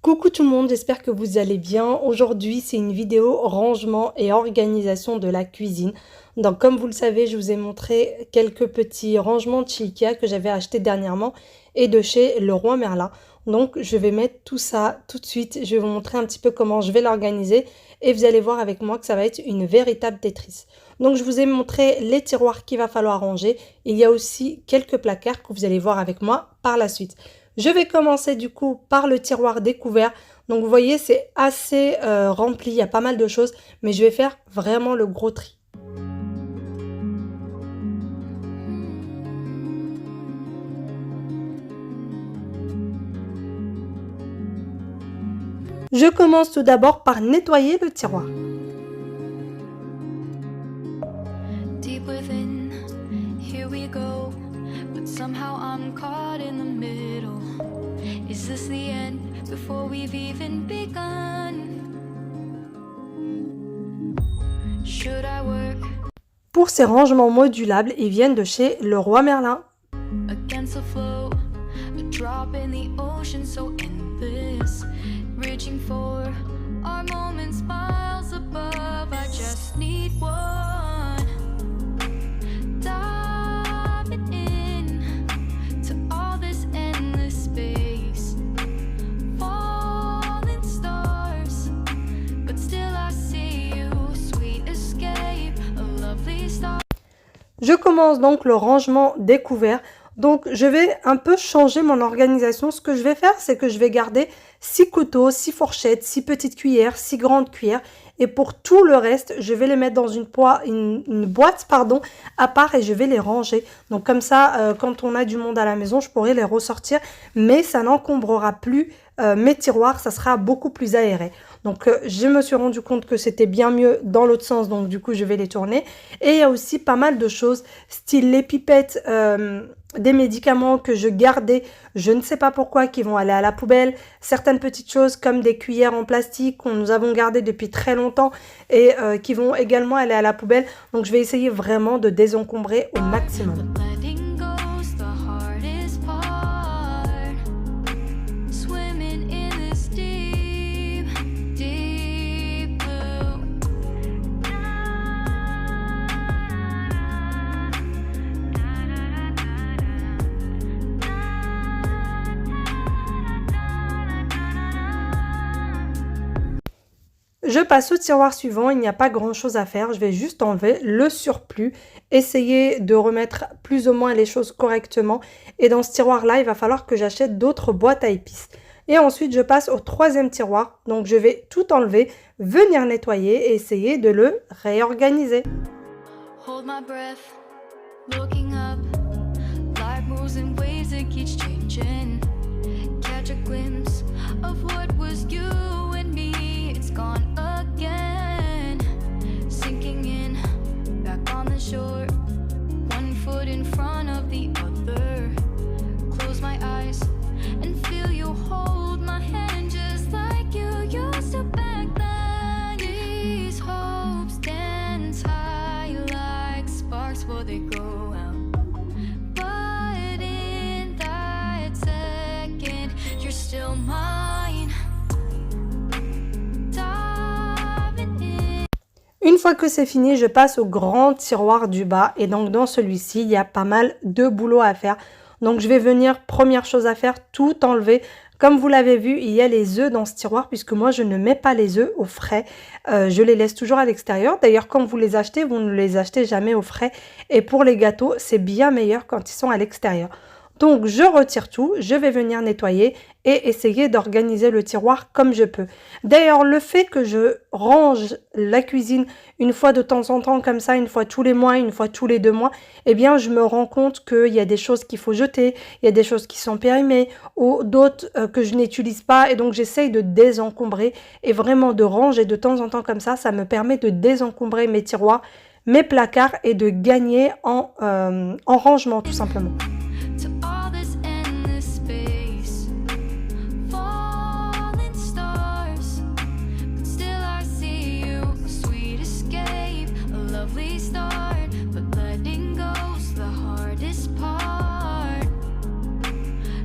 Coucou tout le monde, j'espère que vous allez bien. Aujourd'hui, c'est une vidéo rangement et organisation de la cuisine. Donc, comme vous le savez, je vous ai montré quelques petits rangements de chez Ikea que j'avais acheté dernièrement et de chez Leroy Merlin. Donc, je vais mettre tout ça tout de suite. Je vais vous montrer un petit peu comment je vais l'organiser et vous allez voir avec moi que ça va être une véritable Tetris. Donc, je vous ai montré les tiroirs qu'il va falloir ranger. Il y a aussi quelques placards que vous allez voir avec moi par la suite. Je vais commencer du coup par le tiroir découvert. Donc vous voyez, c'est assez rempli, il y a pas mal de choses, mais je vais faire vraiment le gros tri. Je commence tout d'abord par nettoyer le tiroir. Deep within, here we go, but somehow I'm caught in the middle. Is this the end before we've even begun? Should I work? Pour ces rangements modulables, ils viennent de chez Leroy Merlin. Against the flow, a drop in the ocean so endless, reaching for our moments miles above. I just need one. Diving in to all this endless space. Falling stars, but still I see you. Sweet escape, a lovely star. Je commence donc le rangement découvert. Donc, je vais un peu changer mon organisation. Ce que je vais faire, c'est que je vais garder 6 couteaux, 6 fourchettes, 6 petites cuillères, 6 grandes cuillères. Et pour tout le reste, je vais les mettre dans une boîte à part et je vais les ranger. Donc, comme ça, quand on a du monde à la maison, je pourrai les ressortir. Mais ça n'encombrera plus mes tiroirs. Ça sera beaucoup plus aéré. Donc, je me suis rendu compte que c'était bien mieux dans l'autre sens. Donc, du coup, je vais les tourner. Et il y a aussi pas mal de choses, style les pipettes, des médicaments que je gardais, je ne sais pas pourquoi, qui vont aller à la poubelle. Certaines petites choses comme des cuillères en plastique que nous avons gardées depuis très longtemps et qui vont également aller à la poubelle. Donc, je vais essayer vraiment de désencombrer au maximum. Je passe au tiroir suivant, il n'y a pas grand chose à faire, je vais juste enlever le surplus, essayer de remettre plus ou moins les choses correctement. Et dans ce tiroir-là, il va falloir que j'achète d'autres boîtes à épices. Et ensuite, je passe au troisième tiroir, donc je vais tout enlever, venir nettoyer et essayer de le réorganiser. Hold my breath, looking up, life moves in waves that keeps changing. Catch a glimpse of what was you and me. It's gone again, sinking in, back on the shore, one foot in front of the other. Close my eyes and feel you hold my hand just like you used to back then. These hopes dance high like sparks before they go out. But in that second, you're still mine. Une fois que c'est fini, je passe au grand tiroir du bas et donc dans celui-ci, il y a pas mal de boulot à faire. Donc je vais venir, première chose à faire, tout enlever. Comme vous l'avez vu, il y a les œufs dans ce tiroir puisque moi je ne mets pas les œufs au frais. Je les laisse toujours à l'extérieur. D'ailleurs, quand vous les achetez, vous ne les achetez jamais au frais. Et pour les gâteaux, c'est bien meilleur quand ils sont à l'extérieur. Donc, je retire tout, je vais venir nettoyer et essayer d'organiser le tiroir comme je peux. D'ailleurs, le fait que je range la cuisine une fois de temps en temps comme ça, une fois tous les mois, une fois tous les 2 mois, eh bien, je me rends compte qu'il y a des choses qu'il faut jeter, il y a des choses qui sont périmées ou d'autres que je n'utilise pas. Et donc, j'essaye de désencombrer et vraiment de ranger de temps en temps comme ça. Ça me permet de désencombrer mes tiroirs, mes placards et de gagner en rangement tout simplement.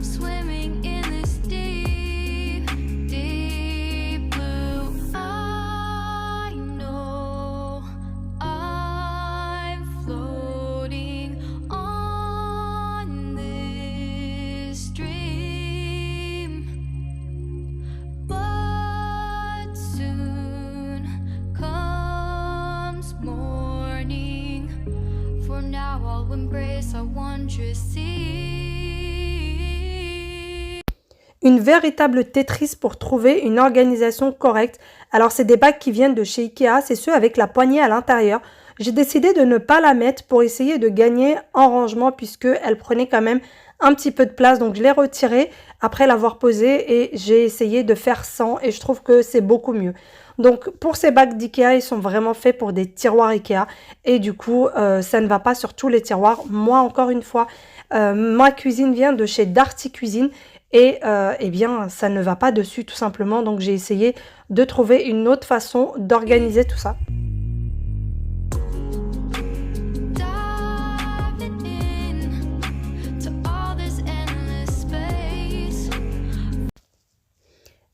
Swimming in this deep, deep Une véritable Tetris pour trouver une organisation correcte. Alors c'est des bagues qui viennent de chez Ikea, c'est ceux avec la poignée à l'intérieur. J'ai décidé de ne pas la mettre pour essayer de gagner en rangement puisque elle prenait quand même un petit peu de place. Donc je l'ai retirée après l'avoir posée et j'ai essayé de faire sans et je trouve que c'est beaucoup mieux. Donc pour ces bagues d'Ikea, ils sont vraiment faits pour des tiroirs Ikea et du coup ça ne va pas sur tous les tiroirs. Moi encore une fois, ma cuisine vient de chez Darty Cuisine et eh bien ça ne va pas dessus tout simplement. Donc j'ai essayé de trouver une autre façon d'organiser tout ça.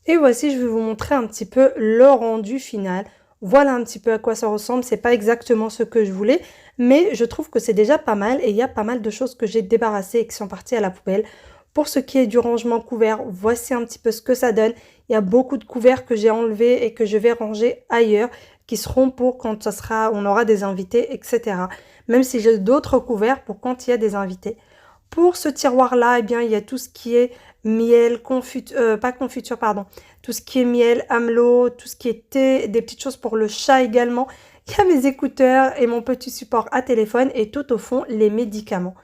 Et voici, je vais vous montrer un petit peu le rendu final. Voilà un petit peu à quoi ça ressemble. C'est pas exactement ce que je voulais, mais je trouve que c'est déjà pas mal et il y a pas mal de choses que j'ai débarrassées et qui sont parties à la poubelle. Pour ce qui est du rangement couvert, voici un petit peu ce que ça donne. Il y a beaucoup de couverts que j'ai enlevés et que je vais ranger ailleurs, qui seront pour quand on aura des invités, etc. Même si j'ai d'autres couverts pour quand il y a des invités. Pour ce tiroir-là, eh bien, il y a tout ce qui est miel, pas confiture, pardon. Tout ce qui est miel, amelot, tout ce qui est thé, des petites choses pour le chat également. Il y a mes écouteurs et mon petit support à téléphone et tout au fond, les médicaments.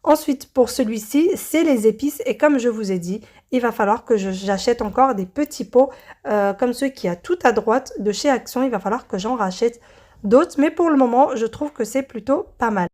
Ensuite, pour celui-ci, c'est les épices et comme je vous ai dit, il va falloir que j'achète encore des petits pots comme ceux qui y a tout à droite de chez Action. Il va falloir que j'en rachète d'autres, mais pour le moment, je trouve que c'est plutôt pas mal.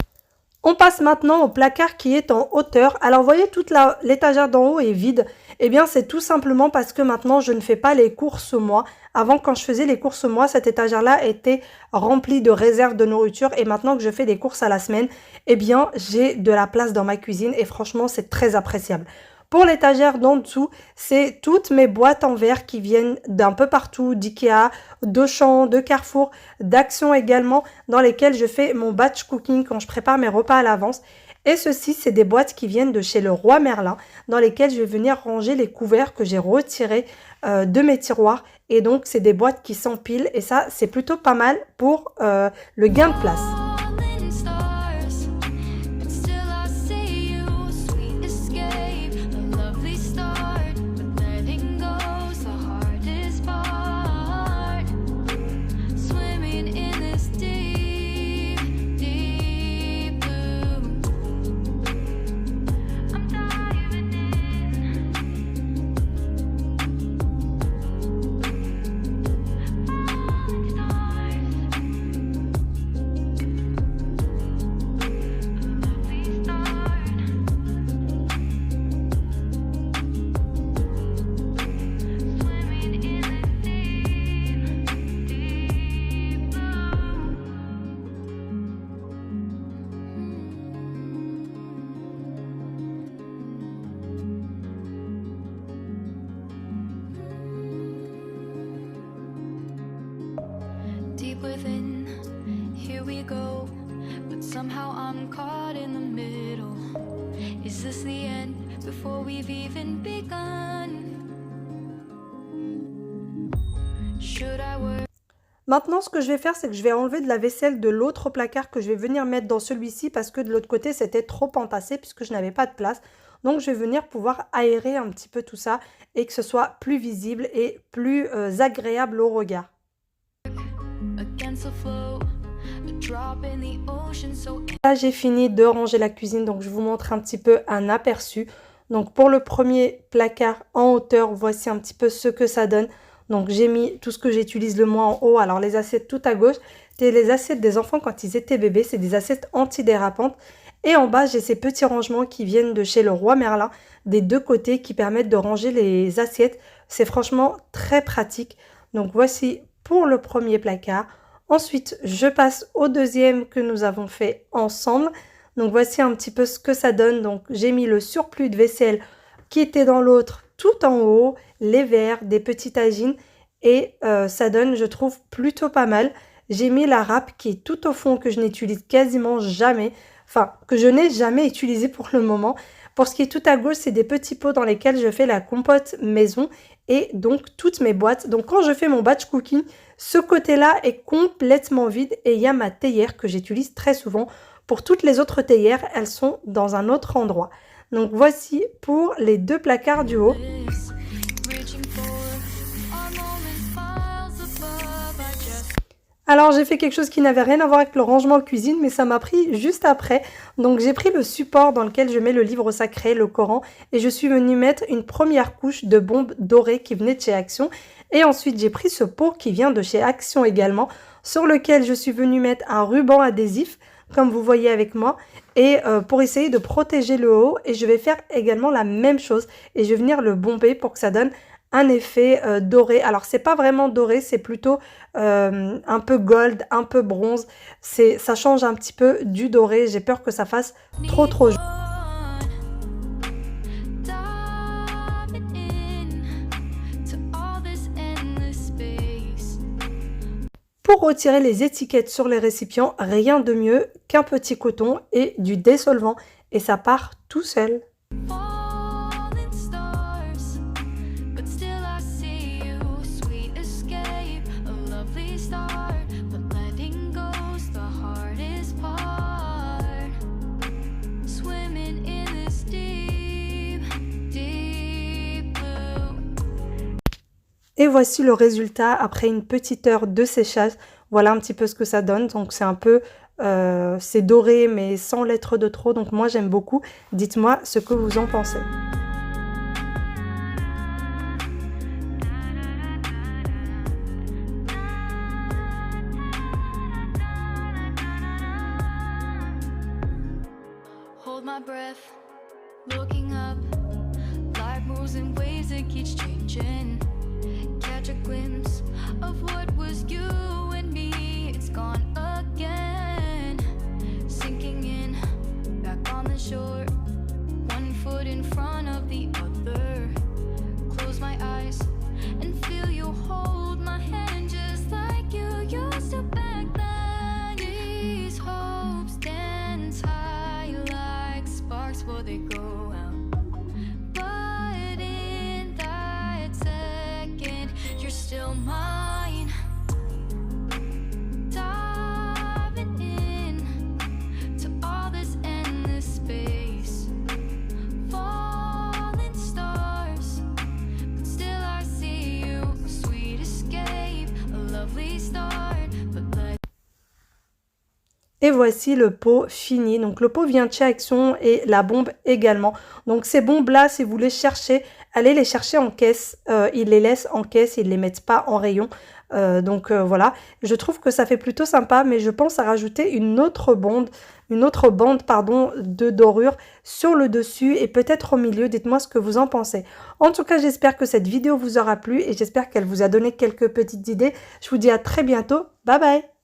On passe maintenant au placard qui est en hauteur. Alors, vous voyez, toute l'étagère d'en haut est vide. Eh bien, c'est tout simplement parce que maintenant, je ne fais pas les courses moi. Avant, quand je faisais les courses moi, cette étagère-là était remplie de réserves de nourriture. Et maintenant que je fais des courses à la semaine, eh bien, j'ai de la place dans ma cuisine. Et franchement, c'est très appréciable. Pour l'étagère d'en dessous, c'est toutes mes boîtes en verre qui viennent d'un peu partout, d'Ikea, d'Auchan, de Carrefour, d'Action également, dans lesquelles je fais mon batch cooking quand je prépare mes repas à l'avance. Et ceci, c'est des boîtes qui viennent de chez Leroy Merlin, dans lesquelles je vais venir ranger les couverts que j'ai retirés de mes tiroirs. Et donc, c'est des boîtes qui s'empilent et ça, c'est plutôt pas mal pour le gain de place. Deep within, here we go, but somehow I'm caught in the middle. Is this the end before we've even begun? Should I work? Maintenant, ce que je vais faire, c'est que je vais enlever de la vaisselle de l'autre placard que je vais venir mettre dans celui-ci parce que de l'autre côté, c'était trop entassé puisque je n'avais pas de place. Donc, je vais venir pouvoir aérer un petit peu tout ça et que ce soit plus visible et plus agréable au regard. Là, j'ai fini de ranger la cuisine, donc je vous montre un petit peu un aperçu. Donc, pour le premier placard en hauteur, voici un petit peu ce que ça donne. Donc, j'ai mis tout ce que j'utilise le moins en haut. Alors, les assiettes tout à gauche, c'est les assiettes des enfants quand ils étaient bébés. C'est des assiettes antidérapantes. Et en bas, j'ai ces petits rangements qui viennent de chez Leroy Merlin, des deux côtés qui permettent de ranger les assiettes. C'est franchement très pratique. Donc, voici pour le premier placard. Ensuite, je passe au deuxième que nous avons fait ensemble. Donc, voici un petit peu ce que ça donne. Donc, j'ai mis le surplus de vaisselle qui était dans l'autre tout en haut, les verres, des petits tagines et ça donne, je trouve, plutôt pas mal. J'ai mis la râpe qui est tout au fond que je n'utilise quasiment jamais, enfin, que je n'ai jamais utilisé pour le moment. Pour ce qui est tout à gauche, c'est des petits pots dans lesquels je fais la compote maison et donc toutes mes boîtes. Donc, quand je fais mon batch cooking, ce côté-là est complètement vide et il y a ma théière que j'utilise très souvent Pour toutes les autres théières, elles sont dans un autre endroit. Donc voici pour les 2 placards du haut. Alors j'ai fait quelque chose qui n'avait rien à voir avec le rangement cuisine, mais ça m'a pris juste après. Donc j'ai pris le support dans lequel je mets le livre sacré, le Coran, et je suis venue mettre une première couche de bombes dorées qui venait de chez Action. Et ensuite j'ai pris ce pot qui vient de chez Action également, sur lequel je suis venue mettre un ruban adhésif, comme vous voyez avec moi, et pour essayer de protéger le haut. Et je vais faire également la même chose, et je vais venir le bomber pour que ça donne un effet doré. Alors c'est pas vraiment doré, c'est plutôt un peu gold, un peu bronze. Ça change un petit peu du doré. J'ai peur que ça fasse trop jaune. Pour retirer les étiquettes sur les récipients, rien de mieux qu'un petit coton et du dissolvant. Et ça part tout seul. Et voici le résultat après une petite heure de séchage. Voilà un petit peu ce que ça donne. Donc c'est un peu, c'est doré mais sans lettres de trop. Donc moi j'aime beaucoup. Dites-moi ce que vous en pensez. Hold my breath, looking up. Life moves in ways that keeps changing. Catch a glimpse of what was you and me. It's gone again. Sinking in, back on the shore. One foot in front of the other. Close my eyes and feel you hold my hand just like you used to back then. These hopes dance high like sparks before they go out. But in that second, you're still mine. Diving in to all this endless space. Falling stars, but still I see you. A sweet escape, a lovely start, but let. Et voici le pot fini. Donc le pot vient de chez Action et la bombe également. Donc ces bombes-là, si vous les cherchez, allez les chercher en caisse. Ils les laissent en caisse, ils ne les mettent pas en rayon. Voilà, je trouve que ça fait plutôt sympa, mais je pense à rajouter une autre bande de dorure sur le dessus et peut-être au milieu. Dites-moi ce que vous en pensez. En tout cas, j'espère que cette vidéo vous aura plu et j'espère qu'elle vous a donné quelques petites idées. Je vous dis à très bientôt. Bye bye!